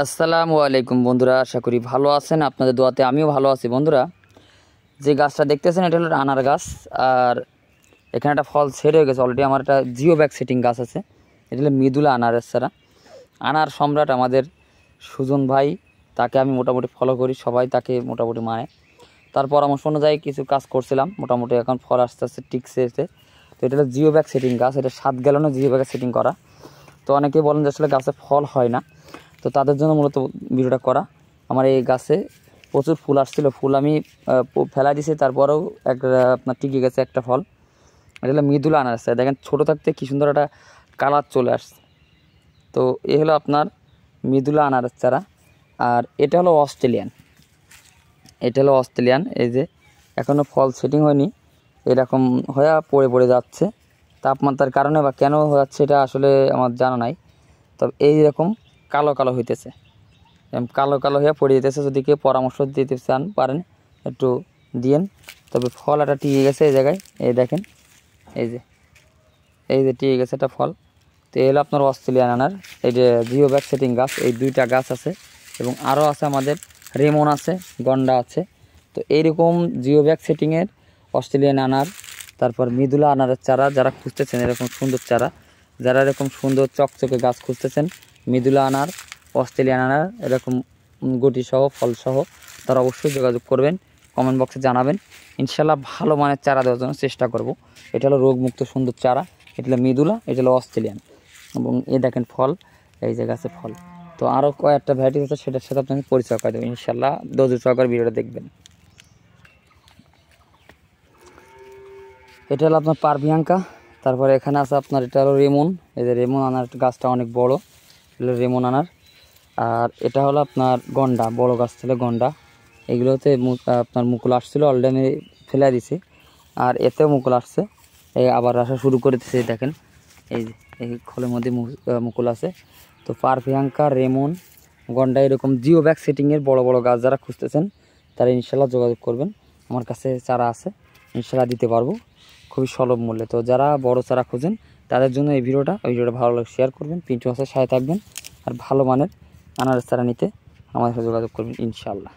আসসালামু আলাইকুম বন্ধুরা, আশা করি ভালো আছেন। আপনাদের দোয়াতে আমিও ভালো আছি। বন্ধুরা, যে গাছটা দেখতেছেন এটা হলো আনার গাছ, আর এখানে একটা ফল ছেড়ে হয়ে গেছে অলরেডি। আমার একটা জিও ব্যাগ সেটিং গাছ আছে, এটা হলো মৃদুলা আনারের ছাড়া। আনার সম্রাট আমাদের সুজন ভাই, তাকে আমি মোটামুটি ফলো করি, সবাই তাকে মোটামুটি মানে। তার পরামর্শ অনুযায়ী কিছু কাজ করছিলাম, মোটামুটি এখন ফল আস্তে আস্তে টিকছে এসে। তো এটা হলো জিও ব্যাগ সেটিং গাছ, এটা 7 গ্যালনও জিও ব্যাগে সেটিং করা। তো অনেকেই বলেন যে আসলে গাছে ফল হয় না, তো তাদের জন্য মূলত ভিডিওটা করা। আমার এই গাছে প্রচুর ফুল আসছিল, ফুল আমি ফেলা দিয়েছি, তারপরেও আপনার টিকে গেছে একটা ফল। এটা হলো মৃদুলা আনারস। দেখেন ছোটো থাকতে কী সুন্দর একটা কালার চলে আসছে। তো এ হলো আপনার মৃদুলা আনারস চারা। আর এটা হলো অস্ট্রেলিয়ান, এই যে এখনও ফল সেটিং হয়নি, এরকম হয়ে পড়ে পড়ে যাচ্ছে। তাপমাত্রার কারণে বা কেন হচ্ছে এটা আসলে আমার জানা নাই, তবে এইরকম কালো কালো হইতেছে, কালো কালো হয়ে পড়ে যেতেছে। যদি কেউ পরামর্শ দিতে চান পারেন, একটু দিয়েন। তবে ফল একটা টিকে গেছে এই জায়গায়, এই দেখেন, এই যে টিকে গেছে একটা ফল। তো এই হলো আপনার অস্ট্রেলিয়ান আনার। এই যে জিও ব্যাগ সেটিং গাছ, এই 2টা গাছ আছে, এবং আরও আছে আমাদের রেমন আছে, গন্ডা আছে। তো এইরকম জিও ব্যাগ সেটিংয়ের অস্ট্রেলিয়ান আনার, তারপর মৃদুলা আনারের চারা যারা খুঁজতেছেন, এরকম সুন্দর চারা, যারা এরকম সুন্দর চকচকে গাছ খুঁজতেছেন, মৃদুলা আনার, অস্ট্রেলিয়ান আনার, এরকম গুটিসহ ফলসহ, তারা অবশ্যই যোগাযোগ করবেন, কমেন্ট বক্সে জানাবেন। ইনশাল্লাহ ভালো মানের চারা দেওয়ার জন্য চেষ্টা করব। এটা হলো রোগমুক্ত সুন্দর চারা, এটা হলো মৃদুলা, এটা হলো অস্ট্রেলিয়ান। এবং এ দেখেন ফল, এই যে গাছে ফল। তো আরও কয়েকটা ভ্যারাইটি আছে, সেটার সাথে আপনাকে পরিচয় করে দেবেন ইনশাল্লাহ। ধৈর্য সহকারে ভিডিওটা দেখবেন। এটা হলো আপনার পারভিয়াঙ্কা। তারপরে এখানে আছে আপনার, এটা হলো রেমন। এই যে রেমন আনার গাছটা অনেক বড়, এগুলো রেমন আনার। আর এটা হলো আপনার গন্ডা, বড় গাছ ছিল গন্ডা। এগুলোতে আপনার মুকুল আসছিলো, অলরেডি আমি ফেলে দিছি। আর এতেও মুকুল আসছে, এই আবার আসা শুরু করে দিচ্ছে। দেখেন এই যে এই খোলের মধ্যে মুকুল আছে। তো পারভিয়াঙ্কা, রেমন, গন্ডা, এরকম জিও ব্যাগ সেটিংয়ের বড় বড় গাছ যারা খুঁজতেছেন, তারা ইনশাল্লাহ যোগাযোগ করবেন। আমার কাছে চারা আছে, ইনশাল্লাহ দিতে পারবো খুবই সুলভ মূল্যে। তো যারা বড় চারা খুঁজেন তাদের জন্য এই ভিডিওটা ভালো লাগে শেয়ার করবেন, পিন্টু হাউসের সাথে থাকবেন। আর ভালো মানের আনারস চারা নিতে আমাদের সাথে যোগাযোগ করবেন ইনশাল্লাহ।